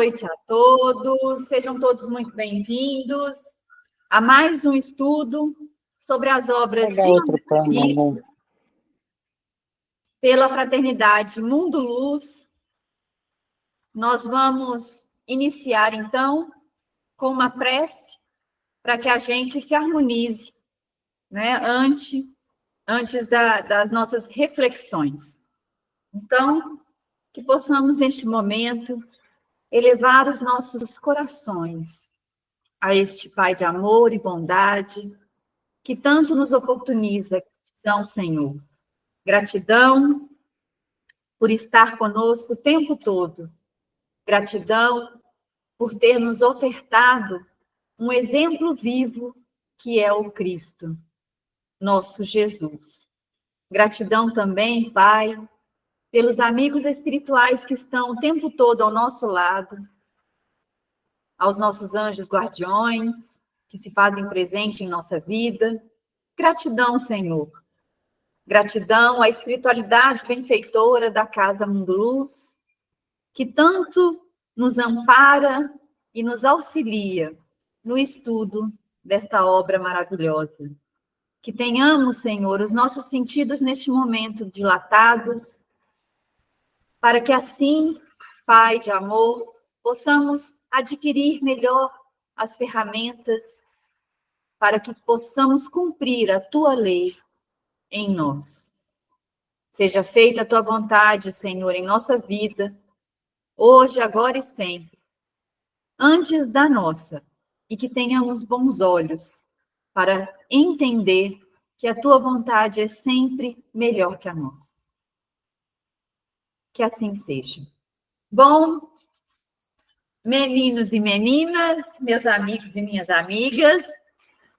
noite a todos, sejam todos muito bem-vindos a mais um estudo sobre as obras de pela Fraternidade Mundo Luz. Nós vamos iniciar, então, com uma prece para que a gente se harmonize, né, antes das nossas reflexões. Então, que possamos, neste momento, elevar os nossos corações a este Pai de amor e bondade, que tanto nos oportuniza. Gratidão, Senhor. Gratidão por estar conosco o tempo todo. Gratidão por ter nos ofertado um exemplo vivo, que é o Cristo, nosso Jesus. Gratidão também, Pai, pelos amigos espirituais que estão o tempo todo ao nosso lado, aos nossos anjos guardiões, que se fazem presente em nossa vida. Gratidão, Senhor. Gratidão à espiritualidade benfeitora da Casa Mundo Luz, que tanto nos ampara e nos auxilia no estudo desta obra maravilhosa. Que tenhamos, Senhor, os nossos sentidos neste momento dilatados, para que assim, Pai de amor, possamos adquirir melhor as ferramentas para que possamos cumprir a Tua lei em nós. Seja feita a Tua vontade, Senhor, em nossa vida, hoje, agora e sempre, antes da nossa, e que tenhamos bons olhos para entender que a Tua vontade é sempre melhor que a nossa. Que assim seja. Bom, meninos e meninas, meus amigos e minhas amigas,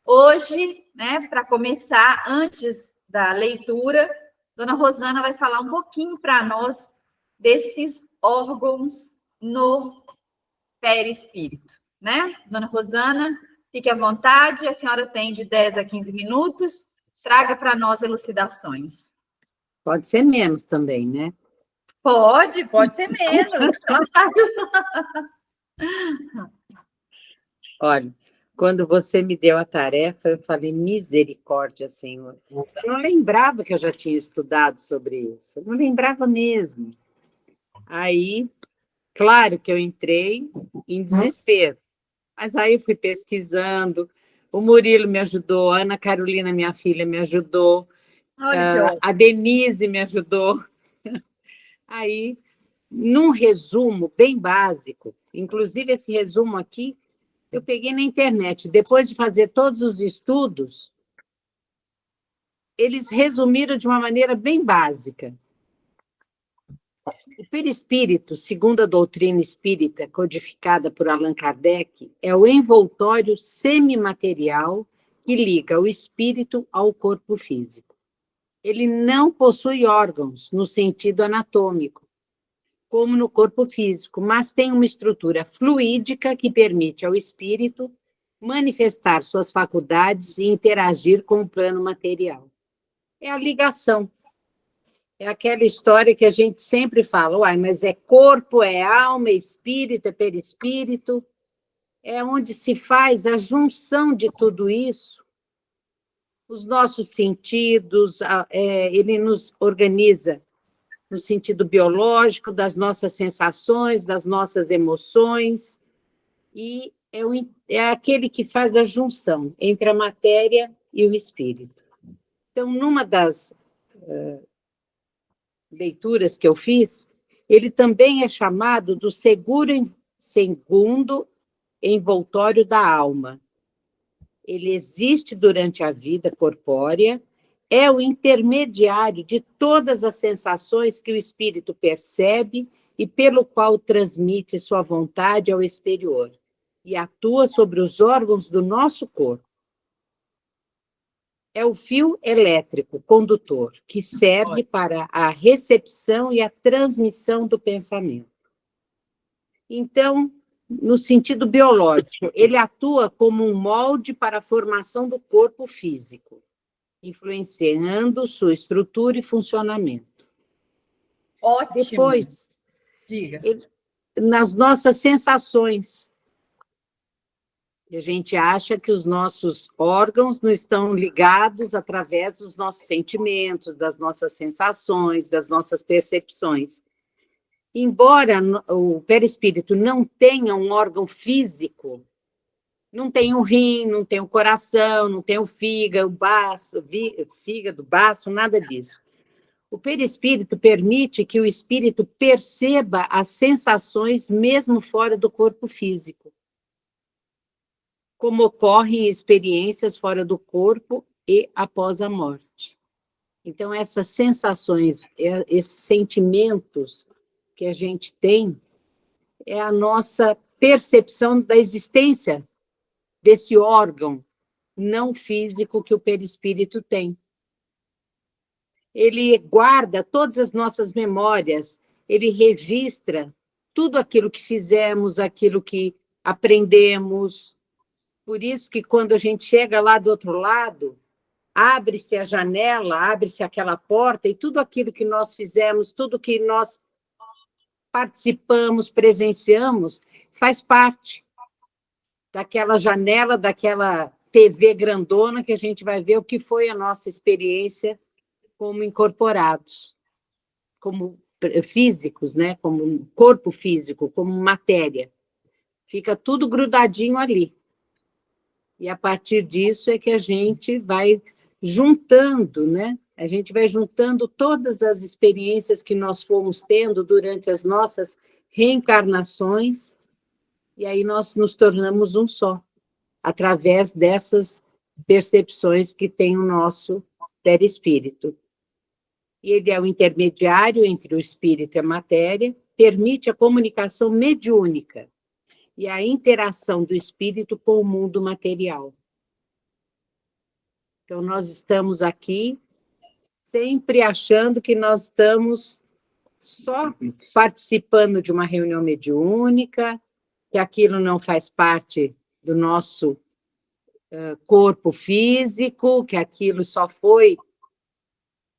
hoje, né, para começar, antes da leitura, Dona Rosana vai falar um pouquinho para nós desses órgãos no perispírito, né? Dona Rosana, fique à vontade, a senhora tem de 10 a 15 minutos, traga para nós elucidações. Pode ser menos também, né? Pode ser menos. Olha, quando você me deu a tarefa, eu falei, misericórdia, Senhor. Eu não lembrava que eu já tinha estudado sobre isso. Eu não lembrava mesmo. Aí, claro que eu entrei em desespero. Mas aí fui pesquisando, o Murilo me ajudou, a Ana Carolina, minha filha, me ajudou, a Denise me ajudou. Aí, num resumo bem básico, inclusive esse resumo aqui, eu peguei na internet. Depois de fazer todos os estudos, eles resumiram de uma maneira bem básica. O perispírito, segundo a doutrina espírita codificada por Allan Kardec, é o envoltório semimaterial que liga o espírito ao corpo físico. Ele não possui órgãos no sentido anatômico, como no corpo físico, mas tem uma estrutura fluídica que permite ao espírito manifestar suas faculdades e interagir com o plano material. É a ligação. É aquela história que a gente sempre fala, uai, mas é corpo, é alma, é espírito, é perispírito. É onde se faz a junção de tudo isso. Os nossos sentidos, ele nos organiza no sentido biológico, das nossas sensações, das nossas emoções, e é aquele que faz a junção entre a matéria e o espírito. Então, numa das leituras que eu fiz, ele também é chamado do segundo envoltório da alma. Ele existe durante a vida corpórea, é o intermediário de todas as sensações que o espírito percebe e pelo qual transmite sua vontade ao exterior e atua sobre os órgãos do nosso corpo. É o fio elétrico condutor que serve para a recepção e a transmissão do pensamento. Então, no sentido biológico, ele atua como um molde para a formação do corpo físico, influenciando sua estrutura e funcionamento. Ótimo. Depois, diga. nas nossas sensações. A gente acha que os nossos órgãos não estão ligados através dos nossos sentimentos, das nossas sensações, das nossas percepções. Embora o perispírito não tenha um órgão físico, não tem o rim, não tem o coração, não tem o fígado, baço, nada disso. O perispírito permite que o espírito perceba as sensações mesmo fora do corpo físico, como ocorrem experiências fora do corpo e após a morte. Então, essas sensações, esses sentimentos que a gente tem, é a nossa percepção da existência desse órgão não físico que o perispírito tem. Ele guarda todas as nossas memórias, ele registra tudo aquilo que fizemos, aquilo que aprendemos. Por isso que quando a gente chega lá do outro lado, abre-se a janela, abre-se aquela porta e tudo aquilo que nós fizemos, tudo que nós participamos, presenciamos, faz parte daquela janela, daquela TV grandona que a gente vai ver o que foi a nossa experiência como incorporados, como físicos, né? Como corpo físico, como matéria. Fica tudo grudadinho ali. E a partir disso é que a gente vai juntando, né? A gente vai juntando todas as experiências que nós fomos tendo durante as nossas reencarnações, e aí nós nos tornamos um só, através dessas percepções que tem o nosso perispírito. E ele é o intermediário entre o espírito e a matéria, permite a comunicação mediúnica e a interação do espírito com o mundo material. Então, nós estamos aqui sempre achando que nós estamos só participando de uma reunião mediúnica, que aquilo não faz parte do nosso corpo físico, que aquilo só foi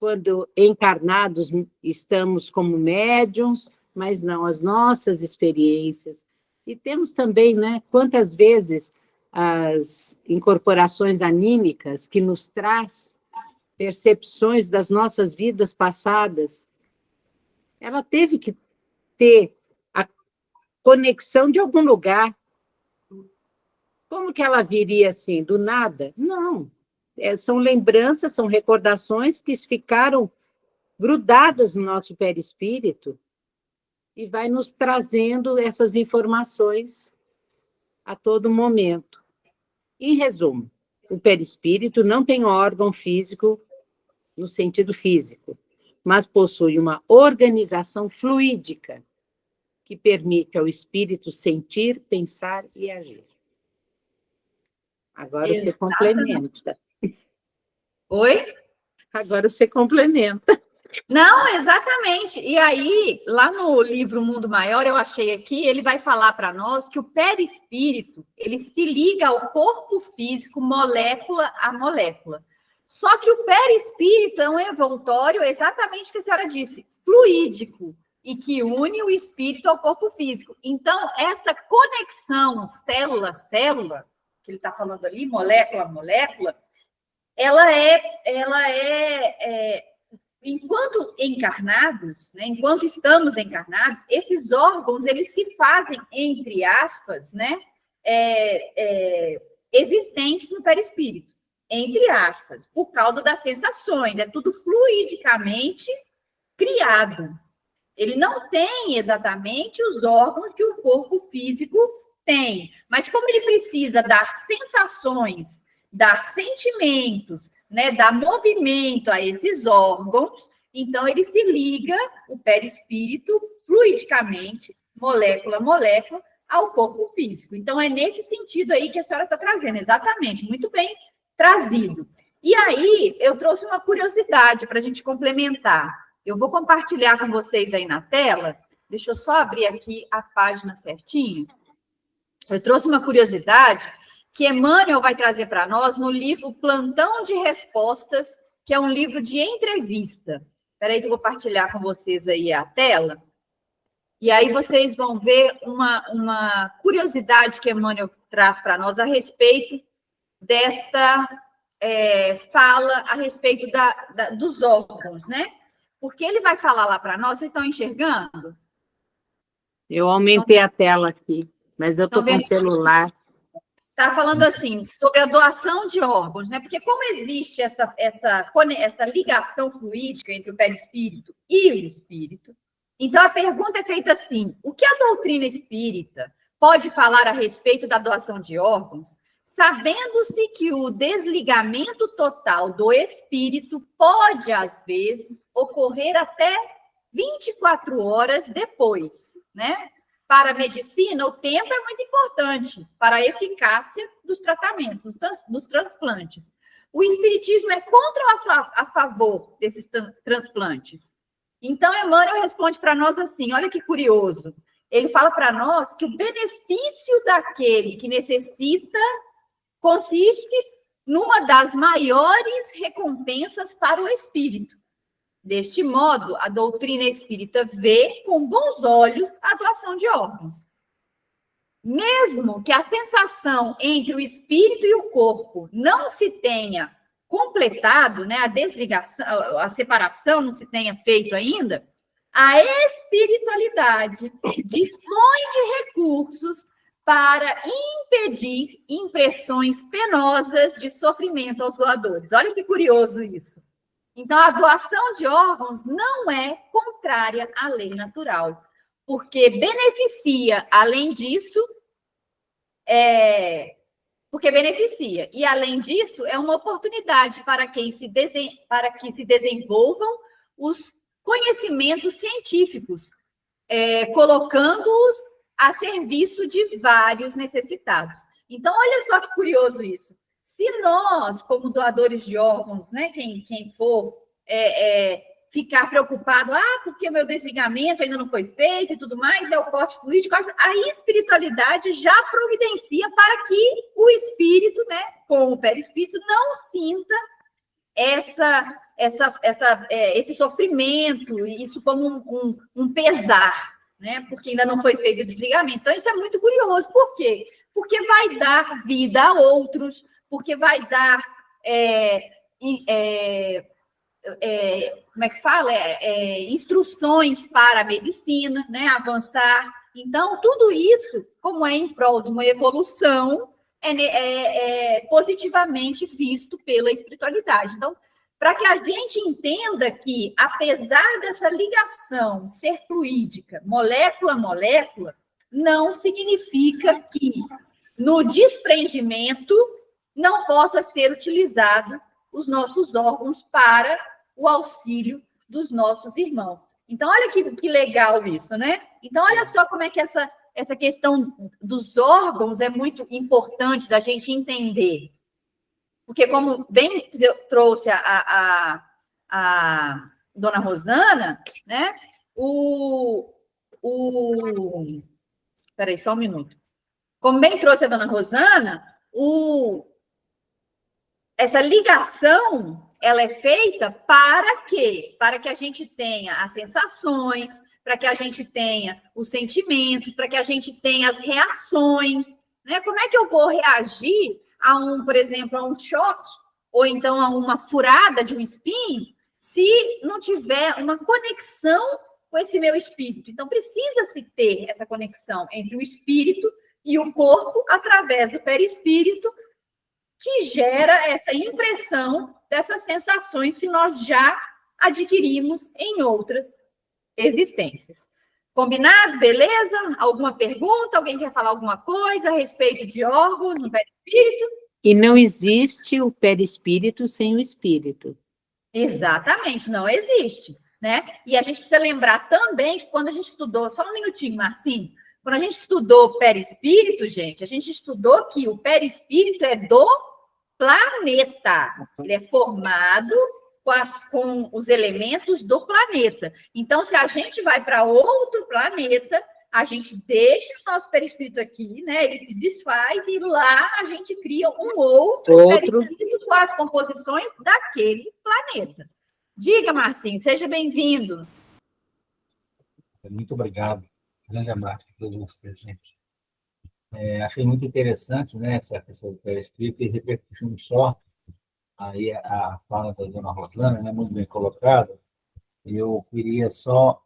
quando encarnados estamos como médiuns, mas não, as nossas experiências. E temos também, né, quantas vezes as incorporações anímicas que nos traz percepções das nossas vidas passadas, ela teve que ter a conexão de algum lugar. Como que ela viria assim, do nada? Não. São lembranças, são recordações que ficaram grudadas no nosso perispírito e vai nos trazendo essas informações a todo momento. Em resumo, o perispírito não tem órgão físico no sentido físico, mas possui uma organização fluídica que permite ao espírito sentir, pensar e agir. Agora você complementa. Oi? Agora você complementa. Não, exatamente. E aí, lá no livro Mundo Maior, eu achei aqui, ele vai falar para nós que o perispírito, ele se liga ao corpo físico, molécula a molécula. Só que o perispírito é um envoltório, exatamente o que a senhora disse, fluídico, e que une o espírito ao corpo físico. Então, essa conexão célula-célula, que ele está falando ali, molécula a molécula, ela é enquanto encarnados, né, enquanto estamos encarnados, esses órgãos, eles se fazem, entre aspas, né, existentes no perispírito, entre aspas, por causa das sensações, é tudo fluidicamente criado. Ele não tem exatamente os órgãos que o corpo físico tem, mas como ele precisa dar sensações, dar sentimentos, né, dar movimento a esses órgãos, então ele se liga, o perispírito, fluidicamente, molécula a molécula, ao corpo físico. Então, é nesse sentido aí que a senhora está trazendo, exatamente, muito bem trazido. E aí, eu trouxe uma curiosidade para a gente complementar. Eu vou compartilhar com vocês aí na tela, deixa eu só abrir aqui a página certinho. Eu trouxe uma curiosidade que Emmanuel vai trazer para nós no livro Plantão de Respostas, que é um livro de entrevista. Espera aí que eu vou partilhar com vocês aí a tela. E aí vocês vão ver uma curiosidade que Emmanuel traz para nós a respeito desta fala a respeito dos órgãos, né? Porque ele vai falar lá para nós, vocês estão enxergando? Eu aumentei a tela aqui, mas eu estou com o celular. Está falando assim, sobre a doação de órgãos, né? Porque como existe essa ligação fluídica entre o perispírito e o espírito, então a pergunta é feita assim: o que a doutrina espírita pode falar a respeito da doação de órgãos, sabendo-se que o desligamento total do espírito pode, às vezes, ocorrer até 24 horas depois, né? Para a medicina, o tempo é muito importante para a eficácia dos tratamentos, dos transplantes. O espiritismo é contra ou a favor desses transplantes? Então, Emmanuel responde para nós assim, olha que curioso. Ele fala para nós que o benefício daquele que necessita consiste numa das maiores recompensas para o espírito. Deste modo, a doutrina espírita vê com bons olhos a doação de órgãos. Mesmo que a sensação entre o espírito e o corpo não se tenha completado, né, a desligação, a separação não se tenha feito ainda, a espiritualidade dispõe de recursos para impedir impressões penosas de sofrimento aos doadores. Olha que curioso isso. Então, a doação de órgãos não é contrária à lei natural, porque beneficia, além disso, porque beneficia. E, além disso, é uma oportunidade para que se desenvolvam os conhecimentos científicos, colocando-os a serviço de vários necessitados. Então, olha só que curioso isso. Se nós, como doadores de órgãos, né, quem for ficar preocupado, porque o meu desligamento ainda não foi feito e tudo mais, o corte fluídico, a espiritualidade já providencia para que o espírito, né, com o perispírito, não sinta esse sofrimento, isso como um pesar, né, porque ainda não foi feito o desligamento. Então, isso é muito curioso. Por quê? Porque vai dar vida a outros, porque vai dar, como é que fala? Instruções para a medicina, né? Avançar. Então, tudo isso, como é em prol de uma evolução, é positivamente visto pela espiritualidade. Então, para que a gente entenda que, apesar dessa ligação ser fluídica, molécula a molécula, não significa que, no desprendimento, não possa ser utilizado os nossos órgãos para o auxílio dos nossos irmãos. Então, olha que legal isso, né? Então, olha só como é que essa questão dos órgãos é muito importante da gente entender. Porque, como bem trouxe a dona Rosana, né? Peraí, só um minuto. Como bem trouxe a dona Rosana, essa ligação, ela é feita para quê? Para que a gente tenha as sensações, para que a gente tenha os sentimentos, para que a gente tenha as reações, né? Como é que eu vou reagir por exemplo, a um choque, ou então a uma furada de um espinho, se não tiver uma conexão com esse meu espírito? Então, precisa-se ter essa conexão entre o espírito e o corpo, através do perispírito, que gera essa impressão dessas sensações que nós já adquirimos em outras existências. Combinado? Beleza? Alguma pergunta? Alguém quer falar alguma coisa a respeito de órgãos no perispírito? E não existe o perispírito sem o espírito. Exatamente, não existe, né? E a gente precisa lembrar também que quando a gente estudou, só um minutinho, Marcinho, quando a gente estudou o perispírito, gente, a gente estudou que o perispírito é do planeta. Ele é formado com os elementos do planeta. Então, se a gente vai para outro planeta, a gente deixa o nosso perispírito aqui, né? Ele se desfaz e lá a gente cria um outro perispírito com as composições daquele planeta. Diga, Marcinho, seja bem-vindo. Muito obrigado. Grande abraço para todos vocês, gente. Achei muito interessante, né, essa questão do perispírito e repercutindo só aí a fala da dona Rosana, né, muito bem colocada. Eu queria só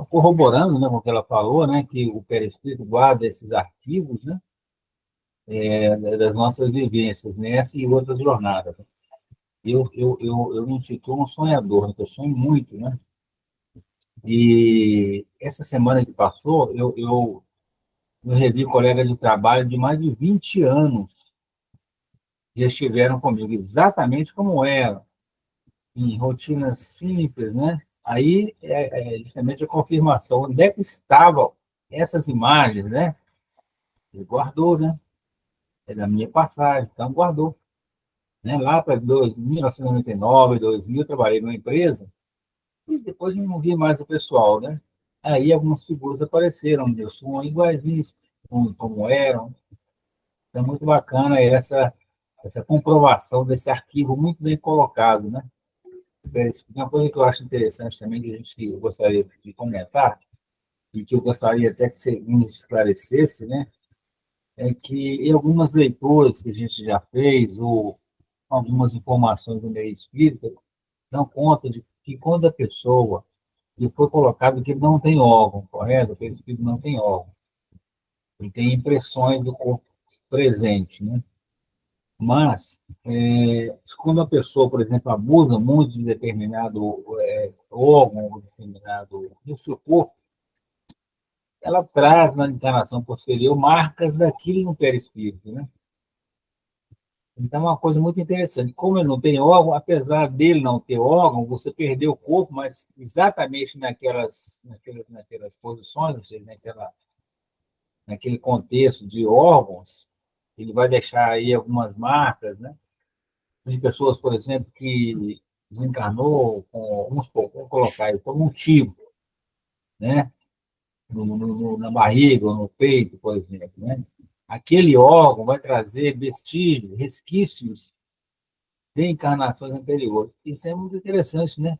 corroborando, né, com o que ela falou, né, que o perispírito guarda esses arquivos, né, das nossas vivências nessa e outras jornadas. Eu me intitulo um sonhador, né, que eu sonho muito, né? E essa semana que passou, eu revi colegas de trabalho de mais de 20 anos que já estiveram comigo, exatamente como eram, em rotinas simples, né? Aí, justamente a confirmação, onde é que estavam essas imagens, né? Ele guardou, né? É da minha passagem, então guardou. Né? Lá para 1999, 2000, eu trabalhei numa empresa e depois não vi mais o pessoal, né? Aí algumas figuras apareceram, meu sonho, iguaizinhos, como eram. Então, muito bacana essa comprovação desse arquivo muito bem colocado, né? Uma coisa que eu acho interessante também, que eu gostaria de comentar, e que eu gostaria até que você nos esclarecesse, né? É que em algumas leituras que a gente já fez, ou algumas informações do meio espírita, dão conta de que quando a pessoa, e foi colocado que ele não tem órgão, correto? Que o espírito não tem órgão. Ele tem impressões do corpo presente, né? Mas, quando a pessoa, por exemplo, abusa muito de determinado órgão, ou determinado do seu corpo, ela traz na encarnação posterior marcas daquilo no perispírito, né? Então, é uma coisa muito interessante. Como ele não tem órgão, apesar dele não ter órgão, você perdeu o corpo, mas exatamente naquelas posições, ou seja, naquele contexto de órgãos, ele vai deixar aí algumas marcas, né? De pessoas, por exemplo, que desencarnou vamos colocar aí, por um motivo, né? Na barriga ou no peito, por exemplo, né? Aquele órgão vai trazer vestígios, resquícios de encarnações anteriores. Isso é muito interessante, né?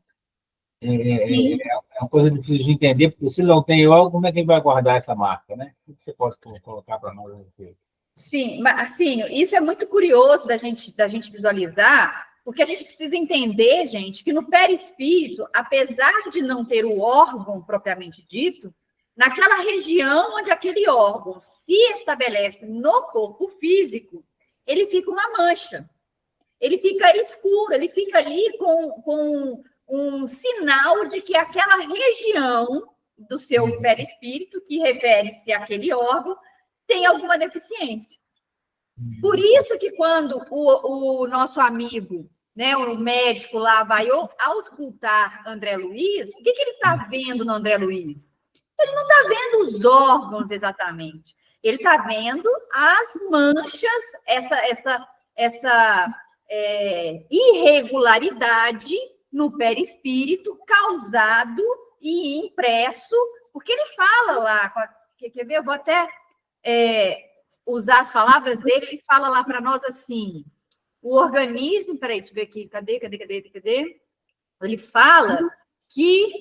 Sim. É uma coisa difícil de entender, porque se não tem órgão, como é que ele vai guardar essa marca, né? O que você pode colocar para nós aqui? Sim, mas assim, isso é muito curioso da gente visualizar, porque a gente precisa entender, gente, que no perispírito, apesar de não ter o órgão propriamente dito, naquela região onde aquele órgão se estabelece no corpo físico, ele fica uma mancha, ele fica escuro, ele fica ali com um sinal de que aquela região do seu perispírito, que refere-se àquele órgão, tem alguma deficiência. Por isso que quando o nosso amigo, né, o médico lá vai auscultar André Luiz, o que ele está vendo no André Luiz? Ele não está vendo os órgãos exatamente. Ele está vendo as manchas, essa irregularidade no perispírito causado e impresso, porque ele fala lá, quer ver? Eu vou até usar as palavras dele, ele fala lá para nós assim, o organismo, peraí, deixa eu ver aqui, cadê? Ele fala que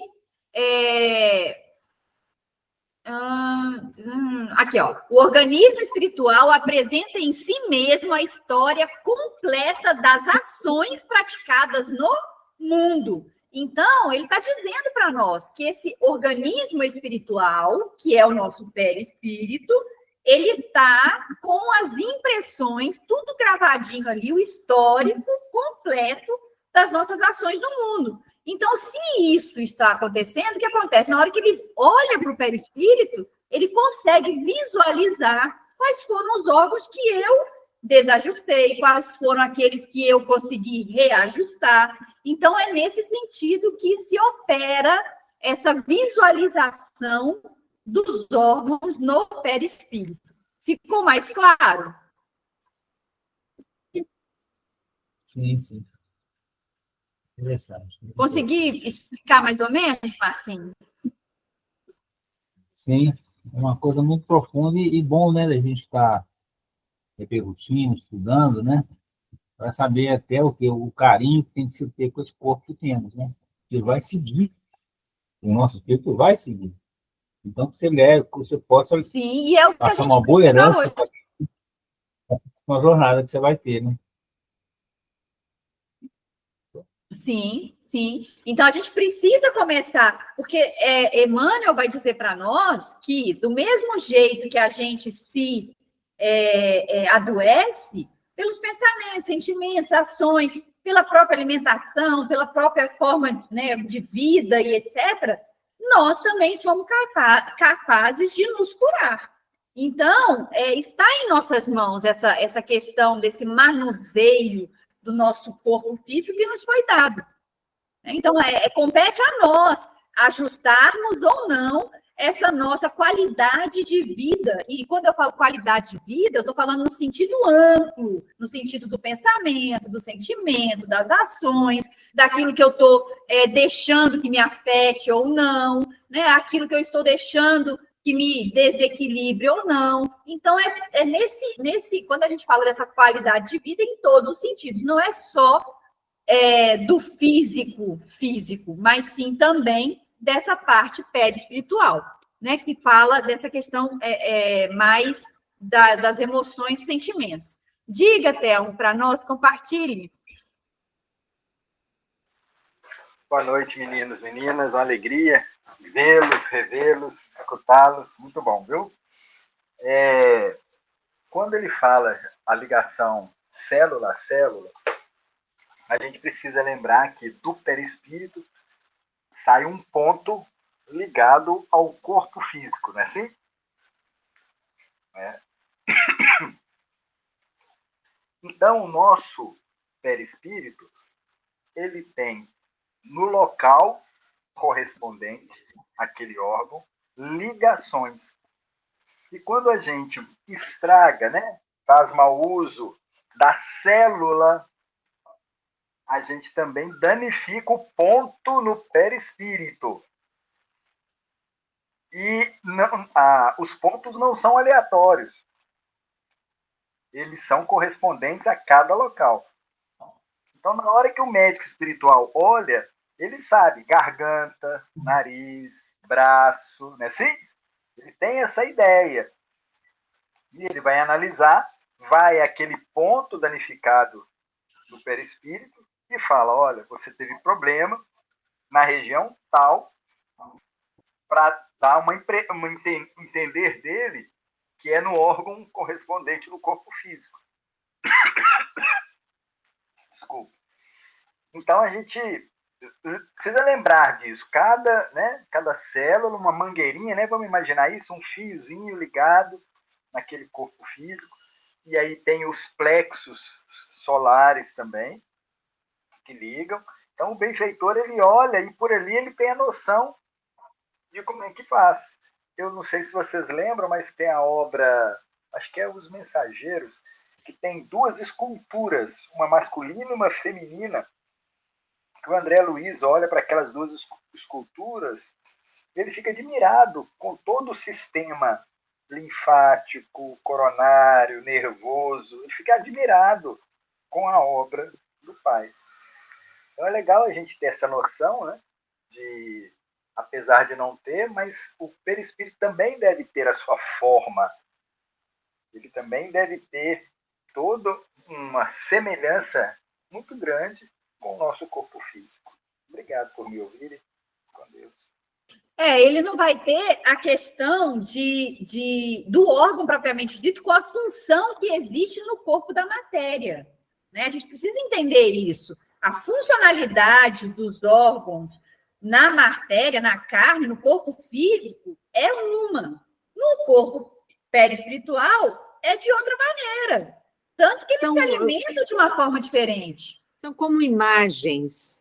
aqui, ó, o organismo espiritual apresenta em si mesmo a história completa das ações praticadas no mundo. Então, ele está dizendo para nós que esse organismo espiritual, que é o nosso perispírito, ele está com as impressões, tudo gravadinho ali, o histórico completo das nossas ações no mundo. Então, se isso está acontecendo, o que acontece? Na hora que ele olha para o perispírito, ele consegue visualizar quais foram os órgãos que eu desajustei, quais foram aqueles que eu consegui reajustar. Então, é nesse sentido que se opera essa visualização dos órgãos no perispírito. Ficou mais claro? Sim, sim. Interessante. Consegui explicar mais ou menos, Marcinho? Sim, é uma coisa muito profunda e bom, né, a gente estar repercutindo, estudando, né, para saber até o carinho que tem que se ter com esse corpo que temos, né, que vai seguir, o nosso espírito vai seguir. Então, que você leve, que você possa Sim, e é o que a passar gente uma boa precisa herança hoje. para uma jornada que você vai ter, né? Sim, sim. Então a gente precisa começar, porque Emmanuel vai dizer para nós que, do mesmo jeito que a gente se adoece, pelos pensamentos, sentimentos, ações, pela própria alimentação, pela própria forma, né, de vida e etc., nós também somos capazes de nos curar. Então, está em nossas mãos essa questão desse manuseio do nosso corpo físico que nos foi dado. Então, compete a nós ajustarmos ou não essa nossa qualidade de vida. E quando eu falo qualidade de vida, eu estou falando no sentido amplo, no sentido do pensamento, do sentimento, das ações, daquilo que eu estou deixando que me afete ou não, né? Aquilo que eu estou deixando que me desequilibre ou não. Então, quando a gente fala dessa qualidade de vida, em todos os sentidos, não é só do físico, mas sim também dessa parte perispiritual, né? Que fala dessa questão mais das emoções e sentimentos. Diga, Thelmo, para nós, compartilhe. Boa noite, meninos, meninas. Uma alegria vê-los, revê-los, escutá-los. Muito bom, viu? Quando ele fala a ligação célula a célula, a gente precisa lembrar que do perispírito sai um ponto ligado ao corpo físico, não é assim? Então, o nosso perispírito, ele tem no local correspondente àquele órgão ligações. E quando a gente estraga, né, faz mau uso da célula, a gente também danifica o ponto no perispírito. E os pontos não são aleatórios. Eles são correspondentes a cada local. Então, na hora que o médico espiritual olha, ele sabe garganta, nariz, braço, né? Sim? Ele tem essa ideia. E ele vai analisar, vai àquele ponto danificado do perispírito e fala, olha, você teve problema na região tal, para dar entender dele que é no órgão correspondente do corpo físico. Desculpa. Então, a gente precisa lembrar disso. Cada célula, uma mangueirinha, né? Vamos imaginar isso, um fiozinho ligado naquele corpo físico. E aí tem os plexos solares também, que ligam. Então, o benfeitor, ele olha e por ali ele tem a noção de como é que faz. Eu não sei se vocês lembram, mas tem a obra, acho que é Os Mensageiros, que tem duas esculturas, uma masculina e uma feminina, que o André Luiz olha para aquelas duas esculturas, ele fica admirado com todo o sistema linfático, coronário, nervoso, ele fica admirado com a obra do pai. Então é legal a gente ter essa noção, né, de, apesar de não ter, mas o perispírito também deve ter a sua forma, ele também deve ter toda uma semelhança muito grande com o nosso corpo físico. Obrigado por me ouvirem. Com Deus. Ele não vai ter a questão do órgão propriamente dito com a função que existe no corpo da matéria. Né? A gente precisa entender isso. A funcionalidade dos órgãos na matéria, na carne, no corpo físico, é uma. No corpo perispiritual, é de outra maneira. Tanto que eles se alimentam de uma forma diferente. São como imagens.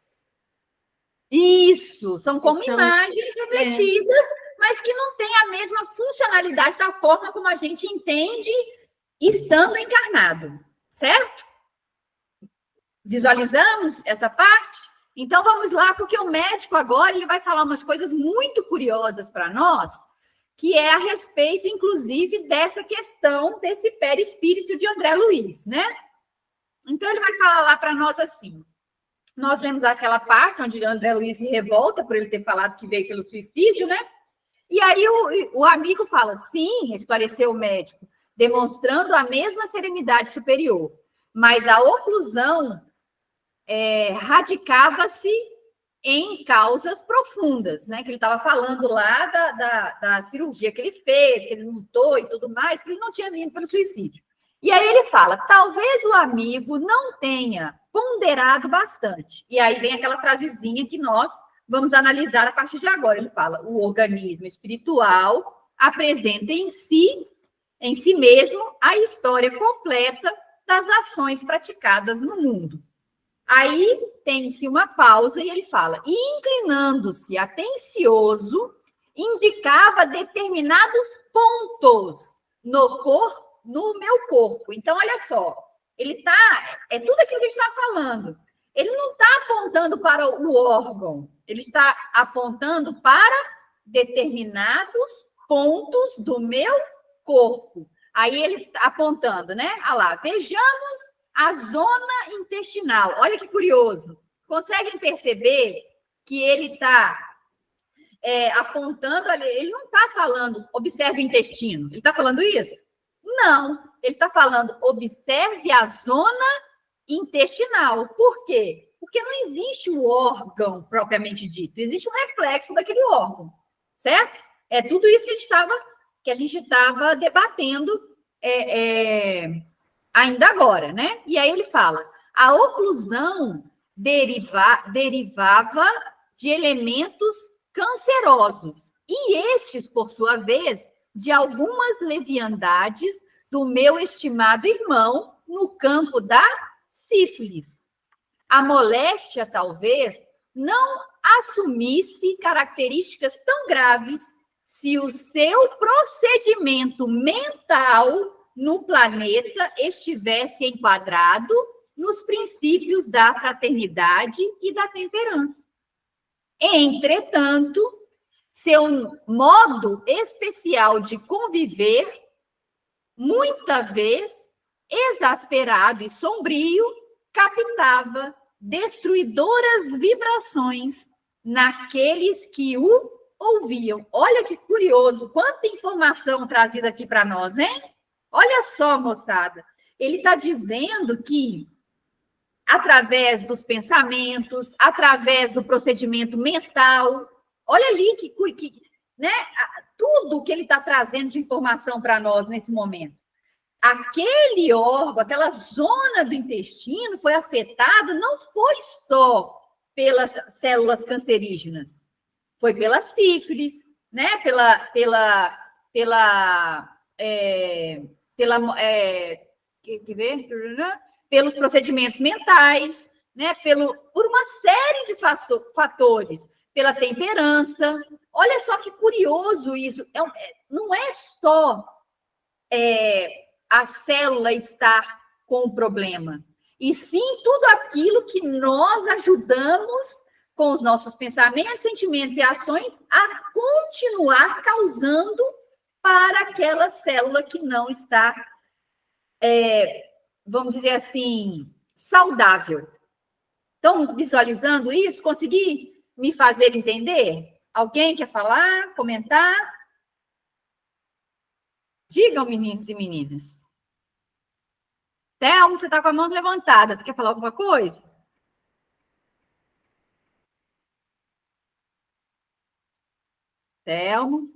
Isso, são como imagens refletidas, mas que não têm a mesma funcionalidade da forma como a gente entende estando encarnado, certo? Visualizamos essa parte? Então, vamos lá, porque o médico agora ele vai falar umas coisas muito curiosas para nós, que é a respeito, inclusive, dessa questão desse perispírito de André Luiz, né? Então, ele vai falar lá para nós assim. Nós lemos aquela parte onde André Luiz se revolta por ele ter falado que veio pelo suicídio, né? E aí o amigo fala, sim, esclareceu o médico, demonstrando a mesma serenidade superior. Mas a oclusão radicava-se em causas profundas, né? Que ele estava falando lá da cirurgia que ele fez, que ele lutou e tudo mais, que ele não tinha vindo pelo suicídio. E aí ele fala, talvez o amigo não tenha ponderado bastante. E aí vem aquela frasezinha que nós vamos analisar a partir de agora. Ele fala, o organismo espiritual apresenta em si mesmo, a história completa das ações praticadas no mundo. Aí tem-se uma pausa e ele fala, e inclinando-se atencioso, indicava determinados pontos no meu corpo. Então, olha só, ele é tudo aquilo que a gente está falando. Ele não está apontando para o órgão, ele está apontando para determinados pontos do meu corpo. Aí ele está apontando, né? Olha lá, vejamos a zona intestinal. Olha que curioso. Conseguem perceber que ele está apontando, ele não está falando, observe o intestino. Ele está falando isso? Não. Ele está falando, observe a zona intestinal. Por quê? Porque não existe o órgão propriamente dito. Existe um reflexo daquele órgão. Certo? É tudo isso que a gente estava debatendo ainda agora, né? E aí ele fala, a oclusão derivava de elementos cancerosos, e estes, por sua vez, de algumas leviandades do meu estimado irmão no campo da sífilis. A moléstia, talvez, não assumisse características tão graves se o seu procedimento mental no planeta estivesse enquadrado nos princípios da fraternidade e da temperança. Entretanto, seu modo especial de conviver, muita vez exasperado e sombrio, captava destruidoras vibrações naqueles que o ouviam. Olha que curioso, quanta informação trazida aqui para nós, hein? Olha só, moçada, ele está dizendo que através dos pensamentos, através do procedimento mental, olha ali né, tudo que ele está trazendo de informação para nós nesse momento. Aquele órgão, aquela zona do intestino foi afetada, não foi só pelas células cancerígenas, foi pela sífilis, né? Pelos procedimentos mentais, né? Por uma série de fatores, pela temperança. Olha só que curioso isso. Não é só a célula estar com o problema, e sim tudo aquilo que nós ajudamos com os nossos pensamentos, sentimentos e ações a continuar causando para aquela célula que não está, vamos dizer assim, saudável. Estão visualizando isso? Consegui me fazer entender? Alguém quer falar, comentar? Digam, meninos e meninas. Thelmo, você está com a mão levantada. Você quer falar alguma coisa? Thelmo?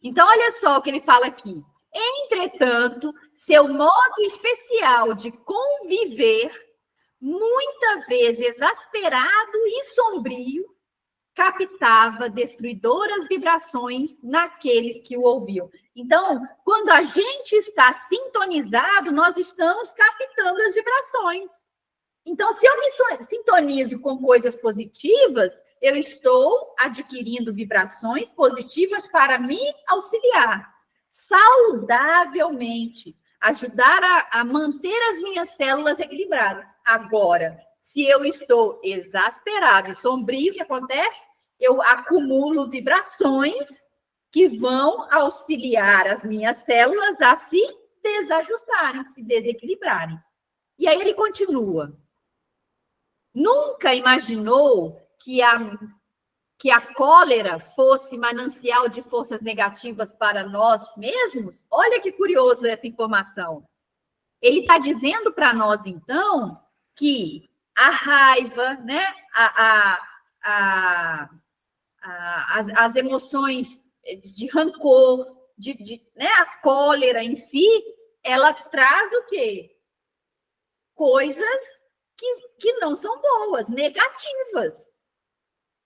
Então, olha só o que ele fala aqui. Entretanto, seu modo especial de conviver, muitas vezes exasperado e sombrio, captava destruidoras vibrações naqueles que o ouviam. Então, quando a gente está sintonizado, nós estamos captando as vibrações. Então, se eu me sintonizo com coisas positivas, eu estou adquirindo vibrações positivas para me auxiliar saudavelmente, ajudar a manter as minhas células equilibradas. Agora, se eu estou exasperado e sombrio, o que acontece? Eu acumulo vibrações que vão auxiliar as minhas células a se desajustarem, se desequilibrarem. E aí ele continua. nunca imaginou que a cólera fosse manancial de forças negativas para nós mesmos? Olha que curioso essa informação. Ele está dizendo para nós, então, que a raiva, né, as emoções de rancor, né, a cólera em si, ela traz o quê? Coisas que não são boas, negativas.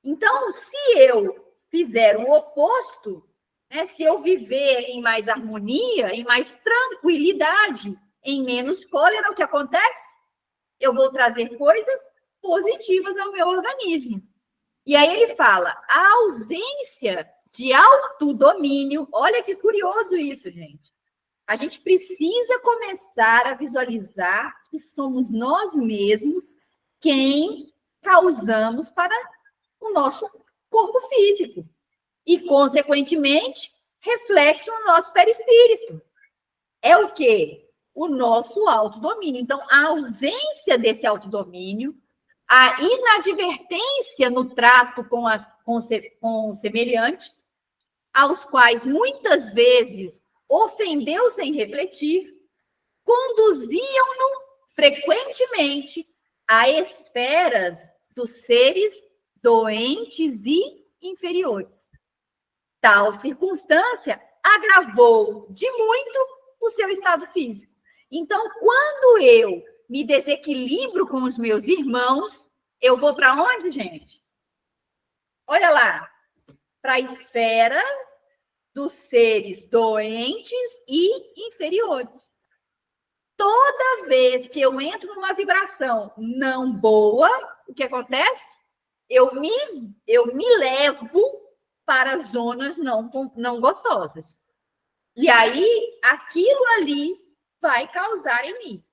Então, se eu fizer o oposto, né, se eu viver em mais harmonia, em mais tranquilidade, em menos cólera, o que acontece? Eu vou trazer coisas positivas ao meu organismo. E aí ele fala, a ausência de autodomínio, olha que curioso isso, gente. A gente precisa começar a visualizar que somos nós mesmos quem causamos para o nosso corpo físico. E, consequentemente, reflexo no nosso perispírito. É o quê? O nosso autodomínio. Então, a ausência desse autodomínio, a inadvertência no trato com semelhantes, aos quais muitas vezes ofendeu sem refletir, conduziam-no frequentemente a esferas dos seres doentes e inferiores. Tal circunstância agravou de muito o seu estado físico. Então, quando eu me desequilibro com os meus irmãos, eu vou para onde, gente? Olha lá, para a esfera dos seres doentes e inferiores. Toda vez que eu entro numa vibração não boa, o que acontece? Eu me levo para zonas não gostosas. E aí, aquilo ali vai causar em mim.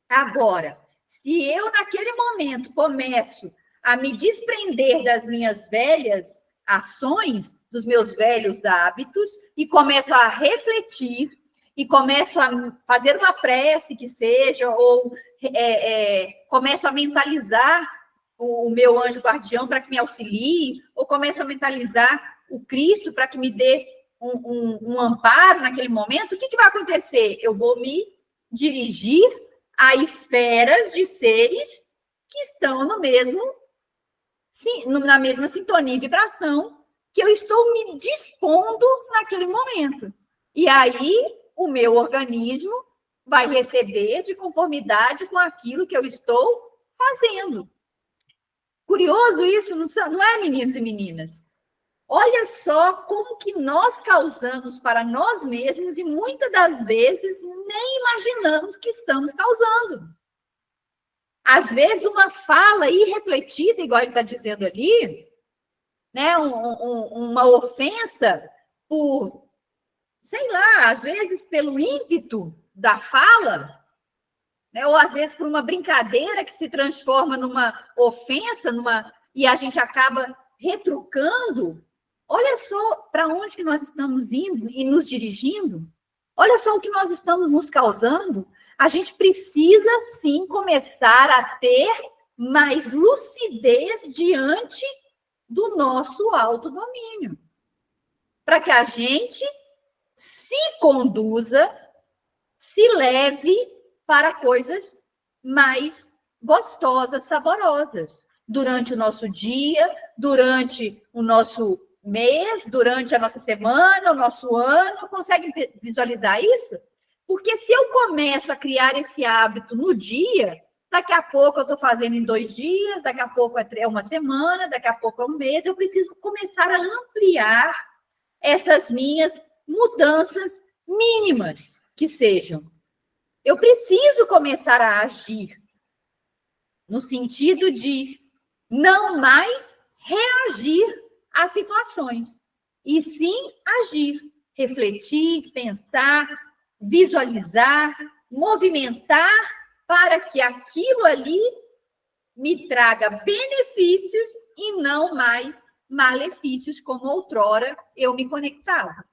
Agora, se eu, naquele momento, começo a me desprender das minhas velhas ações, dos meus velhos hábitos, e começo a refletir, e começo a fazer uma prece que seja, ou começo a mentalizar o meu anjo guardião para que me auxilie, ou começo a mentalizar o Cristo para que me dê um amparo naquele momento, o que vai acontecer? Eu vou me dirigir a esferas de seres que estão na mesma sintonia e vibração que eu estou me dispondo naquele momento. E aí, o meu organismo vai receber de conformidade com aquilo que eu estou fazendo. Curioso isso, não é, meninos e meninas? Olha só como que nós causamos para nós mesmos e muitas das vezes nem imaginamos que estamos causando. Às vezes, uma fala irrefletida, igual ele está dizendo ali, né, uma ofensa por, sei lá, às vezes pelo ímpeto da fala, né, ou às vezes por uma brincadeira que se transforma numa ofensa, e a gente acaba retrucando. Olha só para onde que nós estamos indo e nos dirigindo. Olha só o que nós estamos nos causando. A gente precisa, sim, começar a ter mais lucidez diante do nosso autodomínio. Para que a gente se conduza, se leve para coisas mais gostosas, saborosas. Durante o nosso dia, durante o nosso mês, durante a nossa semana, o nosso ano. Conseguem visualizar isso? Porque se eu começo a criar esse hábito no dia, daqui a pouco eu estou fazendo em 2 dias, daqui a pouco é uma semana, daqui a pouco é um mês, eu preciso começar a ampliar essas minhas mudanças mínimas que sejam. Eu preciso começar a agir no sentido de não mais reagir às situações, e sim agir, refletir, pensar, visualizar, movimentar para que aquilo ali me traga benefícios e não mais malefícios, como outrora eu me conectava.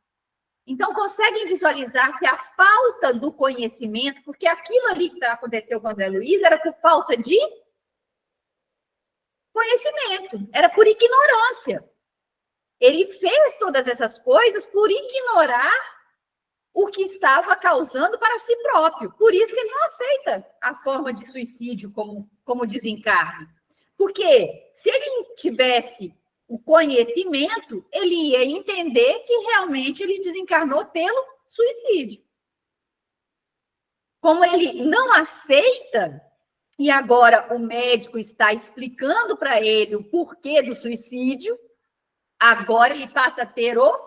Então, conseguem visualizar que a falta do conhecimento, porque aquilo ali que aconteceu com a André Luiz era por falta de conhecimento, era por ignorância. Ele fez todas essas coisas por ignorar o que estava causando para si próprio. Por isso que ele não aceita a forma de suicídio como desencarne. Porque se ele tivesse o conhecimento, ele ia entender que realmente ele desencarnou pelo suicídio. Como ele não aceita, e agora o médico está explicando para ele o porquê do suicídio, agora ele passa a ter o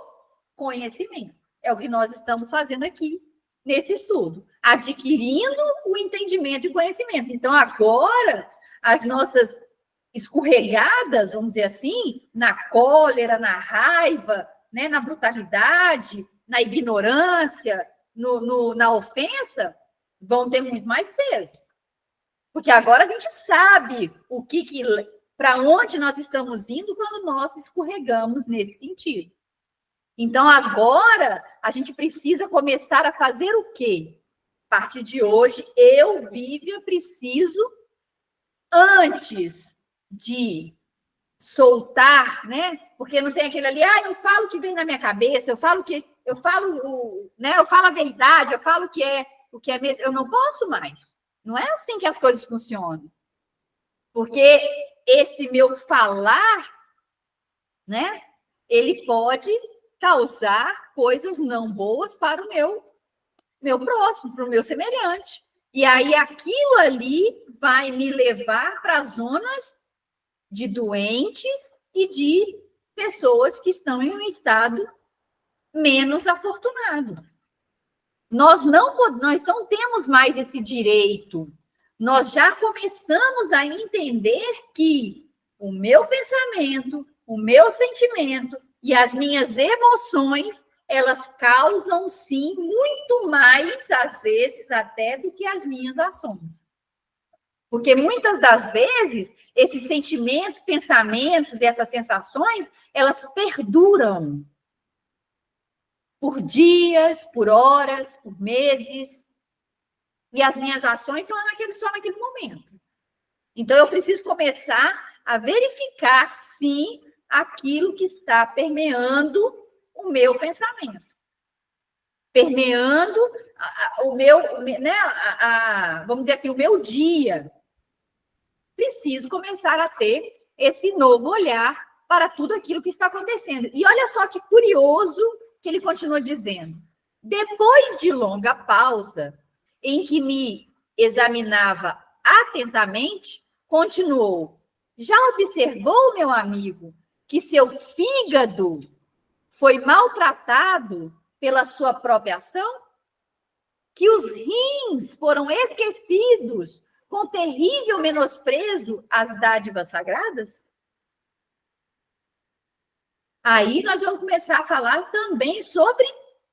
conhecimento. É o que nós estamos fazendo aqui nesse estudo, adquirindo o entendimento e conhecimento. Então, agora, as nossas escorregadas, vamos dizer assim, na cólera, na raiva, né, na brutalidade, na ignorância, na ofensa, vão ter muito mais peso. Porque agora a gente sabe para onde nós estamos indo quando nós escorregamos nesse sentido. Então, agora, a gente precisa começar a fazer o quê? A partir de hoje, eu, Vívia, preciso, antes de soltar, né? Porque não tem aquele ali, eu falo o que vem na minha cabeça, eu falo a verdade, eu falo o que é mesmo. Eu não posso mais. Não é assim que as coisas funcionam. Porque esse meu falar, né? Ele pode causar coisas não boas para o meu próximo, para o meu semelhante. E aí aquilo ali vai me levar para zonas de doentes e de pessoas que estão em um estado menos afortunado. Nós não temos mais esse direito. Nós já começamos a entender que o meu pensamento, o meu sentimento e as minhas emoções, elas causam, sim, muito mais, às vezes, até do que as minhas ações. Porque muitas das vezes, esses sentimentos, pensamentos e essas sensações, elas perduram por dias, por horas, por meses. E as minhas ações são só naquele momento. Então, eu preciso começar a verificar, sim, aquilo que está permeando o meu pensamento. Permeando o meu, né, vamos dizer assim, o meu dia. Preciso começar a ter esse novo olhar para tudo aquilo que está acontecendo. E olha só que curioso que ele continua dizendo. Depois de longa pausa, em que me examinava atentamente, continuou. Já observou, meu amigo, que seu fígado foi maltratado pela sua própria ação? Que os rins foram esquecidos com terrível menosprezo às dádivas sagradas? Aí nós vamos começar a falar também sobre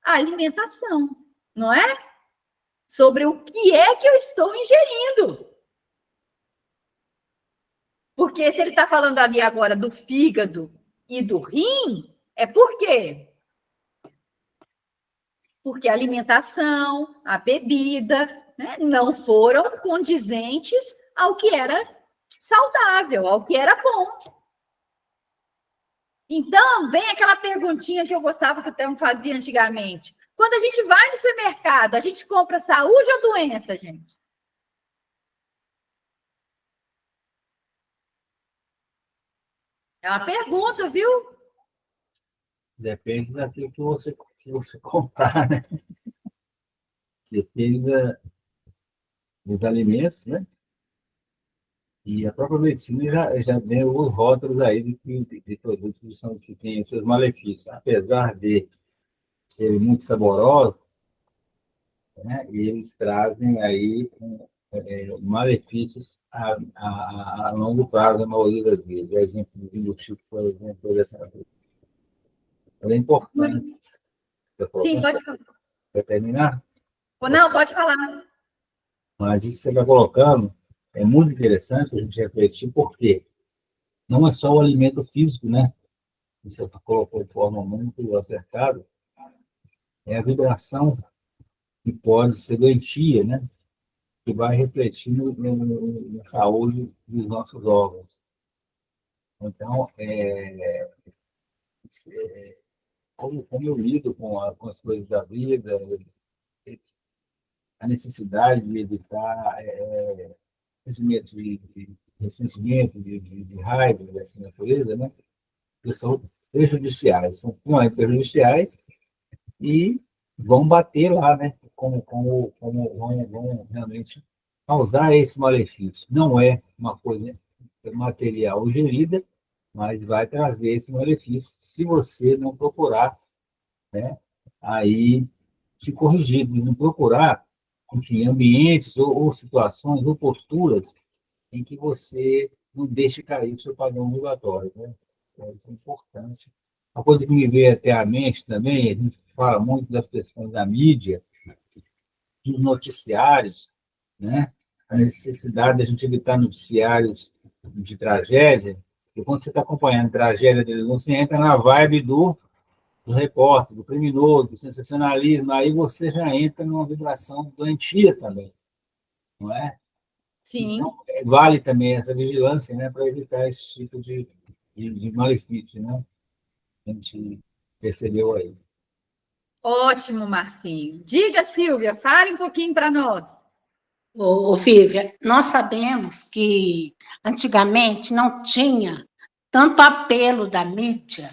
a alimentação, não é? Sobre o que é que eu estou ingerindo. Porque se ele está falando ali agora do fígado e do rim, é por quê? Porque a alimentação, a bebida, né, não foram condizentes ao que era saudável, ao que era bom. Então, vem aquela perguntinha que eu gostava que o Temo fazia antigamente. Quando a gente vai no supermercado, a gente compra saúde ou doença, gente? É uma pergunta, viu? Depende daquilo que você comprar, né? Depende dos alimentos, né? E a própria medicina já deu os rótulos aí de produtos que têm os seus malefícios. Apesar de serem muito saborosos, né? E eles trazem aí malefícios a longo prazo, a maioria das vezes. O exemplo do tipo, por exemplo, dessa natureza. É importante. Sim, pode falar. Para terminar? Não, pode falar. Mas isso que você está colocando é muito interessante a gente refletir, porque não é só o alimento físico, né? Você colocou de forma muito acertada, é a vibração que pode ser doentia, né? Que vai refletir na saúde dos nossos órgãos. Então, como eu lido com as coisas da vida, a necessidade de evitar sentimento de ressentimento, de raiva dessa natureza, né? Que são prejudiciais, são extremamente prejudiciais e vão bater lá, né? Como vão realmente causar esse malefício. Não é uma coisa material gerida, mas vai trazer esse malefício se você não procurar, né? Aí te corrigir, não procurar, enfim, ambientes ou situações ou posturas em que você não deixe cair o seu padrão vibratório, né? Isso é importante. Uma coisa que me veio até à mente também, a gente fala muito das questões da mídia, dos noticiários, né? A necessidade de a gente evitar noticiários de tragédia, e quando você está acompanhando tragédia deles, você entra na vibe do repórter, do criminoso, do sensacionalismo, aí você já entra numa vibração doentia também, não é? Sim. Então, vale também essa vigilância, né, para evitar esse tipo de malefício, né? A gente percebeu aí. Ótimo, Marcinho. Diga, Silvia, fale um pouquinho para nós. Fívia, nós sabemos que antigamente não tinha tanto apelo da mídia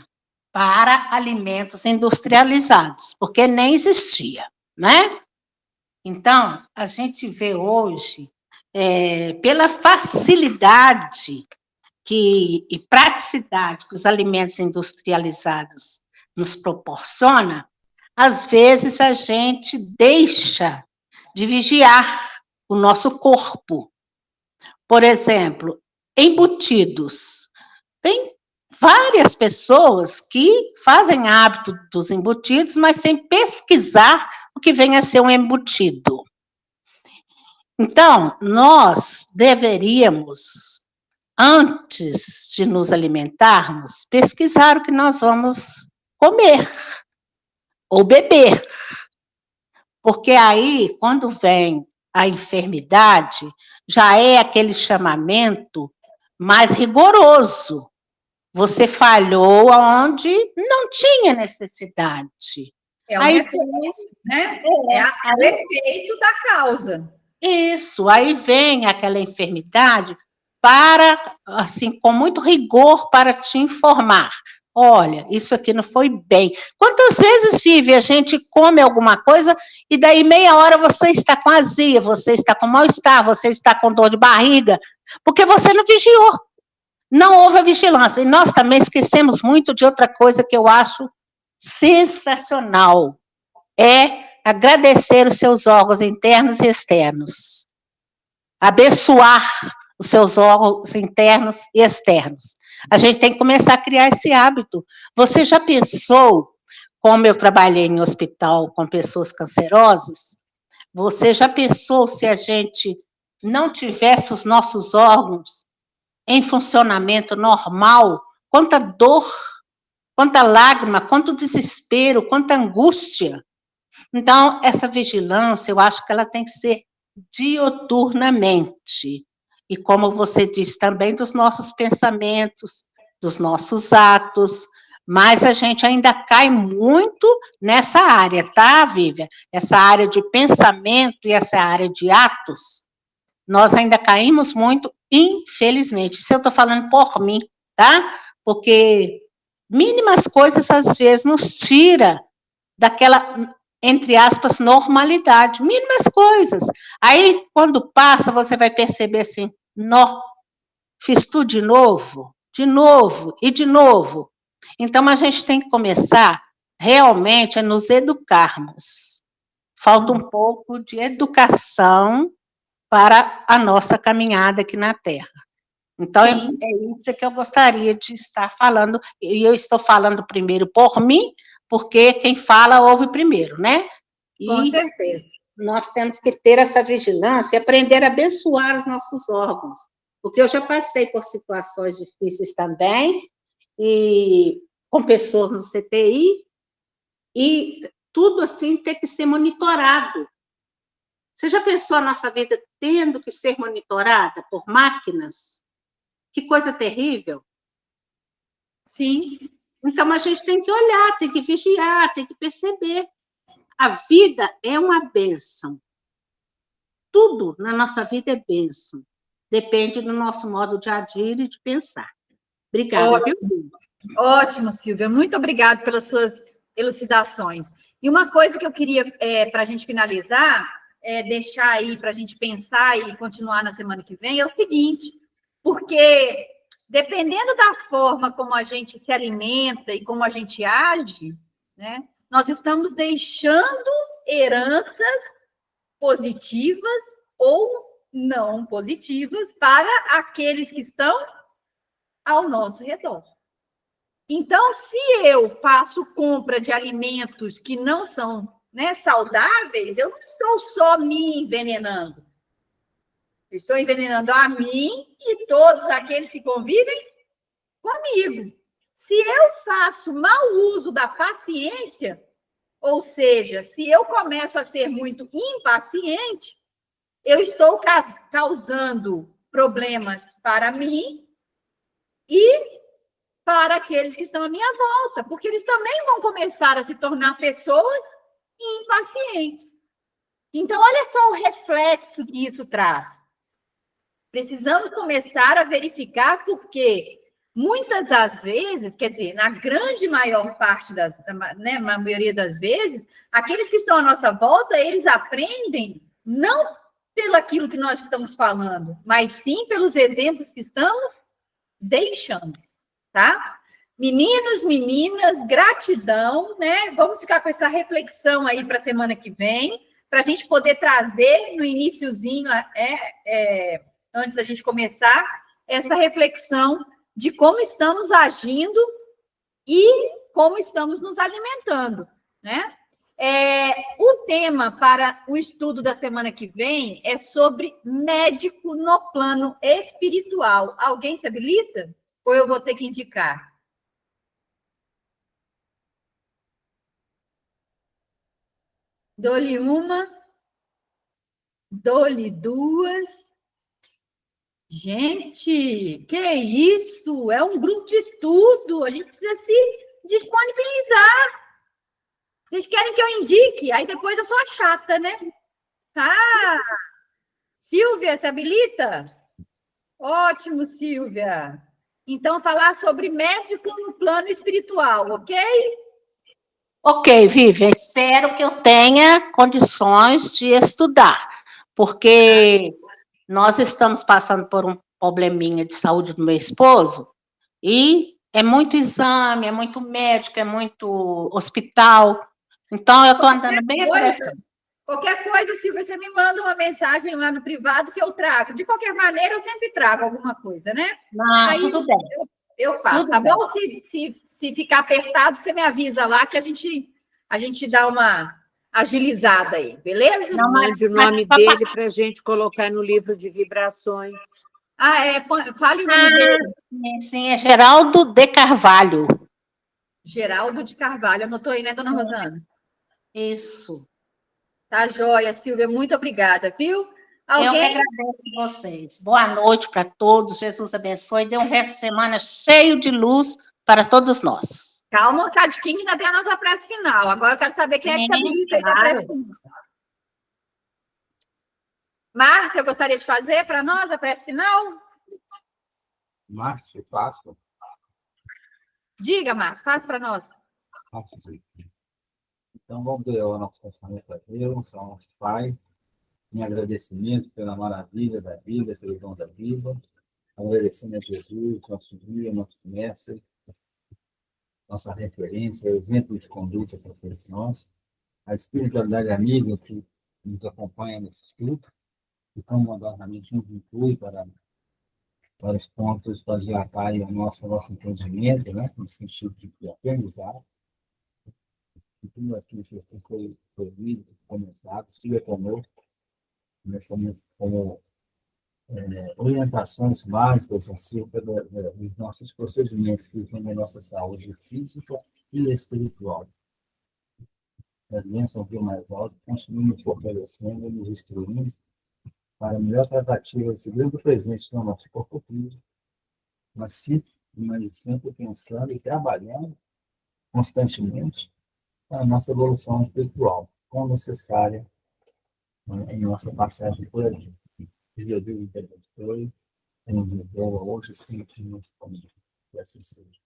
para alimentos industrializados, porque nem existia, né? Então, a gente vê hoje, pela facilidade e praticidade que os alimentos industrializados nos proporciona, às vezes a gente deixa de vigiar o nosso corpo. Por exemplo, embutidos. Tem várias pessoas que fazem hábito dos embutidos, mas sem pesquisar o que vem a ser um embutido. Então, nós deveríamos, antes de nos alimentarmos, pesquisar o que nós vamos comer ou beber. Porque aí, quando vem a enfermidade, já é aquele chamamento mais rigoroso. Você falhou onde não tinha necessidade. É um efeito, né? O efeito da causa. Isso, aí vem aquela enfermidade para, assim, com muito rigor para te informar. Olha, isso aqui não foi bem. Quantas vezes, Vivi, a gente come alguma coisa e daí meia hora você está com azia, você está com mal-estar, você está com dor de barriga, porque você não vigiou. Não houve a vigilância. E nós também esquecemos muito de outra coisa que eu acho sensacional. É agradecer os seus órgãos internos e externos. Abençoar os seus órgãos internos e externos. A gente tem que começar a criar esse hábito. Você já pensou, como eu trabalhei em hospital com pessoas cancerosas, você já pensou se a gente não tivesse os nossos órgãos em funcionamento normal, quanta dor, quanta lágrima, quanto desespero, quanta angústia. Então, essa vigilância, eu acho que ela tem que ser dioturnamente. E como você disse também, dos nossos pensamentos, dos nossos atos, mas a gente ainda cai muito nessa área, tá, Vívia? Essa área de pensamento e essa área de atos, nós ainda caímos muito, infelizmente. Isso eu estou falando por mim, tá? Porque mínimas coisas, às vezes, nos tira daquela, entre aspas, normalidade. Mínimas coisas. Aí, quando passa, você vai perceber assim, nó, fiz tudo de novo e de novo. Então, a gente tem que começar realmente a nos educarmos. Falta um pouco de educação para a nossa caminhada aqui na Terra. Então, é isso que eu gostaria de estar falando, e eu estou falando primeiro por mim, porque quem fala ouve primeiro, né? Com certeza. Nós temos que ter essa vigilância e aprender a abençoar os nossos órgãos, porque eu já passei por situações difíceis também, e com pessoas no CTI, e tudo assim tem que ser monitorado. Você já pensou a nossa vida tendo que ser monitorada por máquinas? Que coisa terrível. Sim. Então, a gente tem que olhar, tem que vigiar, tem que perceber. A vida é uma bênção. Tudo na nossa vida é bênção. Depende do nosso modo de agir e de pensar. Obrigada, viu? Ótimo, Silvia. Muito obrigada pelas suas elucidações. E uma coisa que eu queria, para a gente finalizar, deixar aí para a gente pensar e continuar na semana que vem, é o seguinte, porque dependendo da forma como a gente se alimenta e como a gente age, né, nós estamos deixando heranças positivas ou não positivas para aqueles que estão ao nosso redor. Então, se eu faço compra de alimentos que não são, né, saudáveis, eu não estou só me envenenando. Eu estou envenenando a mim e todos aqueles que convivem comigo. Se eu faço mau uso da paciência, ou seja, se eu começo a ser muito impaciente, eu estou causando problemas para mim e para aqueles que estão à minha volta, porque eles também vão começar a se tornar pessoas impacientes. Então, olha só o reflexo que isso traz. Precisamos começar a verificar porque muitas das vezes, quer dizer, na grande maior parte né, na maioria das vezes, aqueles que estão à nossa volta, eles aprendem não pelo aquilo que nós estamos falando, mas sim pelos exemplos que estamos deixando. Tá? Meninos, meninas, gratidão, né? Vamos ficar com essa reflexão aí para a semana que vem, para a gente poder trazer no iniciozinho, antes da gente começar, essa reflexão de como estamos agindo e como estamos nos alimentando, né? O tema para o estudo da semana que vem é sobre médico no plano espiritual. Alguém se habilita? Ou eu vou ter que indicar? Dou-lhe uma, dou-lhe duas. Gente, que isso? É um grupo de estudo, a gente precisa se disponibilizar. Vocês querem que eu indique? Aí depois eu sou a chata, né? Tá. Silvia, se habilita? Ótimo, Silvia. Então, falar sobre médico no plano espiritual, ok? Ok, Vivian, espero que eu tenha condições de estudar, porque nós estamos passando por um probleminha de saúde do meu esposo, e é muito exame, é muito médico, é muito hospital, então eu estou andando bem apressada. Qualquer coisa, Silvia, você me manda uma mensagem lá no privado que eu trago. De qualquer maneira, eu sempre trago alguma coisa, né? Não, aí tudo bem. Eu faço, tudo tá bem. bom? Se ficar apertado, você me avisa lá que a gente dá uma agilizada aí, beleza? Não, mande o nome dele para a gente colocar no livro de vibrações. Fale o nome dele. Sim, é Geraldo de Carvalho. Geraldo de Carvalho, anotou aí, né, dona Rosana? Isso. Tá joia, Silvia, muito obrigada, viu? Eu que agradeço a vocês. Boa noite para todos, Jesus abençoe, dê um resto de semana cheio de luz para todos nós. Calma, Cadiquinho, ainda tem a nossa prece final. Agora eu quero saber quem é que se habilita aí para a prece final. Márcia, gostaria de fazer para nós a prece final? Márcia, faço. Diga, Márcia, faça para nós. Faço sim. Então, vamos ver o nosso pensamento a Deus, ao nosso Pai, em agradecimento pela maravilha da vida, pelo dom da vida, agradecendo a Jesus, nosso guia, nosso mestre, nossa referência, exemplo de conduta para todos nós, a espiritualidade amiga que nos acompanha nesse estudo, e como bondosamente nos inclui para os pontos para dilatar o nosso entendimento, né, no sentido de aprendizado, e tudo aquilo que foi lido, comentado, siga conosco, né, como orientações básicas acerca dos nossos procedimentos que visam a nossa saúde física e espiritual. A bênção que mais alto, continuamos fortalecendo e nos instruindo para a melhor tratativa desse grande presente no nosso corpo físico, mas sim mas sempre pensando e trabalhando constantemente a nossa evolução espiritual, tão necessária, né, em nossa passagem por aqui. Que Jesus te abençoe, em boa hoje, sempre nos comigo. Que assim seja.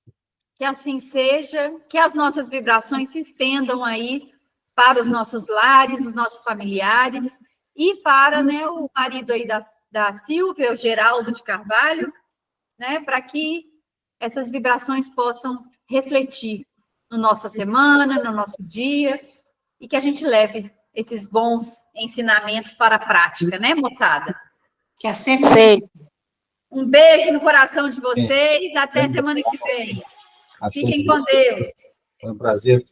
Que assim seja, que as nossas vibrações se estendam aí para os nossos lares, os nossos familiares, e para, né, o marido aí da Silvia, o Geraldo de Carvalho, né, para que essas vibrações possam refletir na nossa semana, no nosso dia, e que a gente leve esses bons ensinamentos para a prática, né, moçada? Que assim seja. Um beijo no coração de vocês, até semana que vem. Achei Fiquem que com Deus. foi um prazer